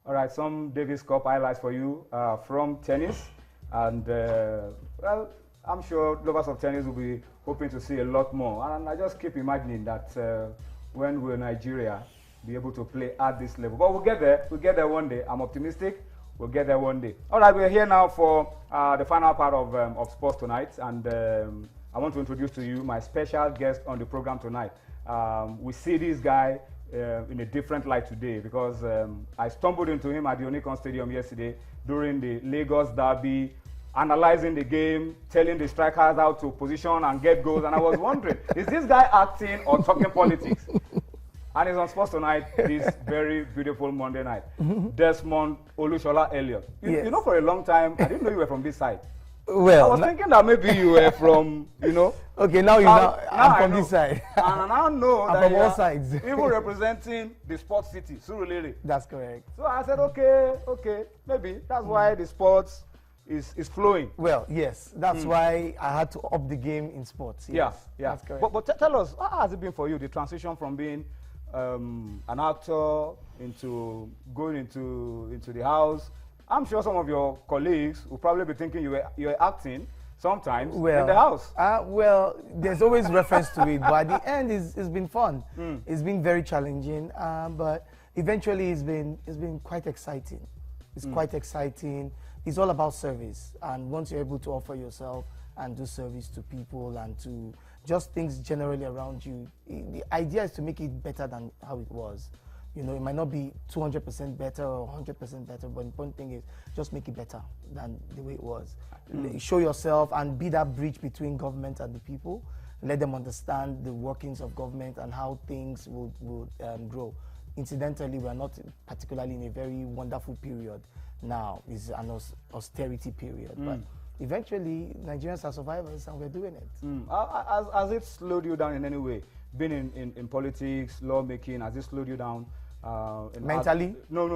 All right, some Davis Cup highlights for you from tennis. And, well, I'm sure lovers of tennis will be hoping to see a lot more. And I just keep imagining that when will Nigeria be able to play at this level. But we'll get there. We'll get there one day. I'm optimistic. We'll get there one day. All right, we're here now for the final part of sports tonight. And I want to introduce to you my special guest on the program tonight. We see this guy in a different light today because I stumbled into him at the Onikon Stadium yesterday during the Lagos Derby, analyzing the game, telling the strikers how to position and get goals. And I was wondering, is this guy acting or talking politics? And he's on Sports Tonight this very beautiful Monday night. Desmond Olushola Elliot. You know, for a long time, I didn't know you were from this side. Well, I was thinking that maybe you were from, you know. Okay, now you know I'm from this side. And I now know I'm that from you all are sides. even representing the sports city, Surulere. That's correct. So I said, okay, maybe that's why the sports is flowing. Well, yes, that's why I had to up the game in sports. Yes, yeah. That's correct. But tell us, how has it been for you, the transition from being an actor into going into the house? I'm sure some of your colleagues will probably be thinking you're acting sometimes in the house. Well, there's always reference to it, but at the end, it's been fun. It's been very challenging, but eventually it's been quite exciting. It's quite exciting. It's all about service, and once you're able to offer yourself and do service to people and to just things generally around you, the idea is to make it better than how it was. You know, it might not be 200% better or 100% better, but the important thing is just make it better than the way it was. Show yourself and be that bridge between government and the people. Let them understand the workings of government and how things will grow. Incidentally, we are not particularly in a very wonderful period now. It's an austerity period, but eventually Nigerians are survivors and we're doing it. Has it slowed you down in any way? Being in politics, lawmaking, has it slowed you down? Mentally? No.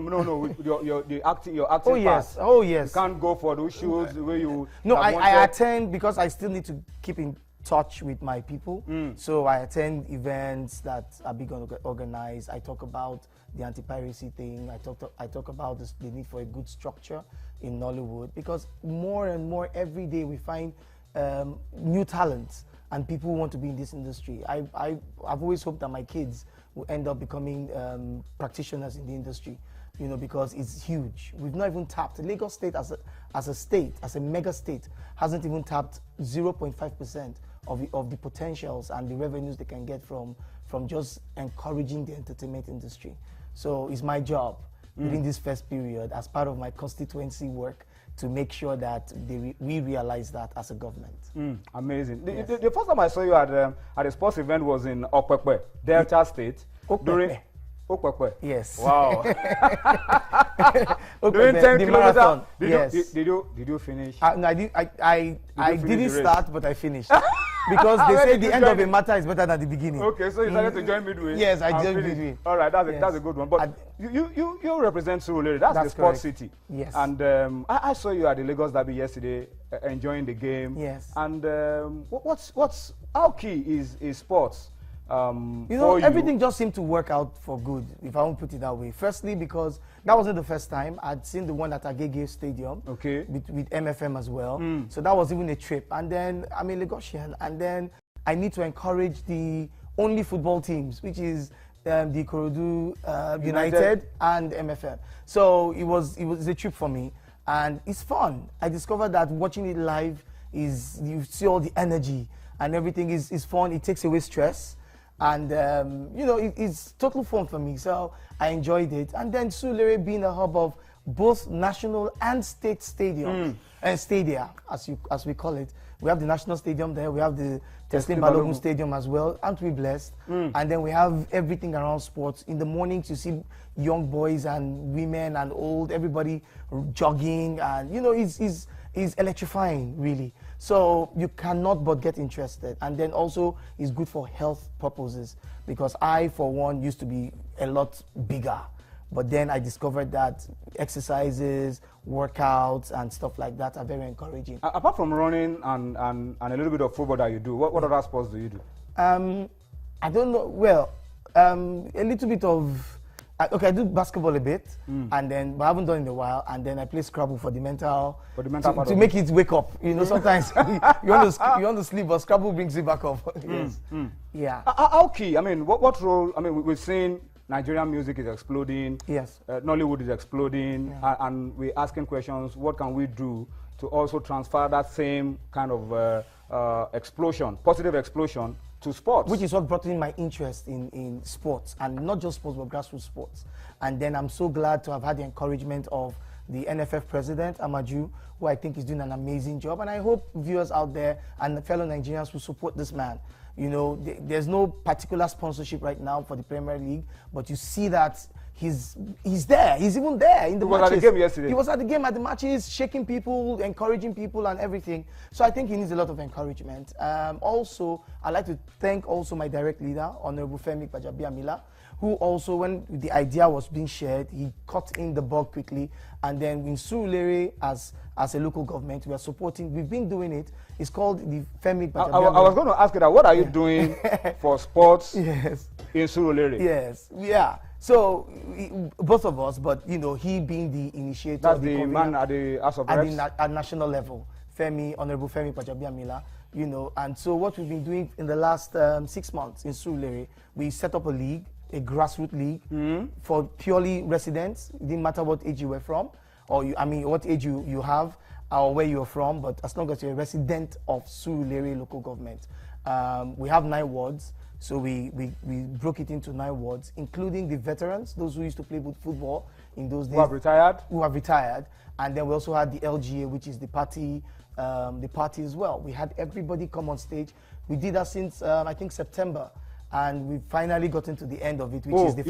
Your acting part. Oh yes. You can't go for those shows the way you. No, I attend because I still need to keep in touch with my people. So I attend events that are big organized. I talk about the anti-piracy thing. I talk about the need for a good structure in Nollywood, because more and more every day we find new talents and people who want to be in this industry. I've always hoped that my kids will end up becoming practitioners in the industry, you know, because it's huge. We've not even tapped. Lagos State as a mega state, hasn't even tapped 0.5% of the potentials and the revenues they can get from just encouraging the entertainment industry. So it's my job within this first period, as part of my constituency work, to make sure that we realize that as a government. Amazing. Yes. The first time I saw you at a sports event was in Okpekpe, Delta State. Okpekpe. Okpekpe. Yes. Wow. Doing 10 kilometers. Yes. Did you finish? No, I didn't start, but I finished. Because they say the end of a matter is better than the beginning. Okay, so you decided to join midway. Yes, I joined midway. All right, that's a good one. But you represent Surulere. That's the sports city. Yes. And I saw you at the Lagos Derby yesterday, enjoying the game. Yes. And how key is sports? You know, everything just seemed to work out for good, if I won't put it that way. Firstly, because that wasn't the first time. I'd seen the one at Agege Stadium with MFM as well. So that was even a trip. And then I'm a Lagosian, and then I need to encourage the only football teams, which is the Ikorodu United and MFM. So it was a trip for me, and it's fun. I discovered that watching it live you see all the energy and everything is fun. It takes away stress. And, you know, it's total fun for me, so I enjoyed it. And then Surulere being a hub of both national and state stadiums, and stadia, as we call it. We have the National Stadium there, we have the Teslim Balogun Stadium as well. Aren't we blessed? And then we have everything around sports. In the mornings, you see young boys and women and old, everybody jogging, and, you know, it's electrifying, really. So you cannot but get interested. And then also it's good for health purposes, because I, for one, used to be a lot bigger. But then I discovered that exercises, workouts, and stuff like that are very encouraging. Apart from running and a little bit of football that you do, what other sports do you do? I don't know. Well, a little bit of I do basketball a bit, and then but I haven't done it in a while. And then I play Scrabble for the mental part to make it wake up. You know, sometimes you want to sleep, but Scrabble brings you back up. Yes. Yeah. How key? I mean, what role? I mean, we've seen Nigerian music is exploding. Yes. Nollywood is exploding, and we're asking questions. What can we do to also transfer that same kind of positive explosion to sports? Which is what brought in my interest in sports, and not just sports, but grassroots sports. And then I'm so glad to have had the encouragement of the NFF president, Amaju, who I think is doing an amazing job. And I hope viewers out there and fellow Nigerians will support this man. You know, there's no particular sponsorship right now for the Premier League, but you see that he's there. He's even there in the matches. He was at the game yesterday. He was at the game, at the matches, shaking people, encouraging people and everything. So I think he needs a lot of encouragement. Also, I'd like to thank also my direct leader, Honorable Femi Gbajabiamila, who also, when the idea was being shared, he cut in the bug quickly. And then in Surulere, as a local government, we are supporting. We've been doing it. It's called the Femi Gbajabiamila. I was going to ask you that. What are you doing for sports in Surulere? Yes, yeah. So both of us, but you know, he being the initiator. That's the man at the House of Reps? At national level, Honorable Femi Gbajabiamila. You know, and so what we've been doing in the last 6 months in Surulere, we set up a league, a grassroots league for purely residents. It didn't matter what age you were from, or what age you have, or where you're from, but as long as you're a resident of Surulere local government. We have 9 wards. So we broke it into 9 wards, including the veterans, those who used to play football in those days. Who have retired. And then we also had the LGA, which is the party as well. We had everybody come on stage. We did that since, I think, September. And we finally gotten to the end of it, which is the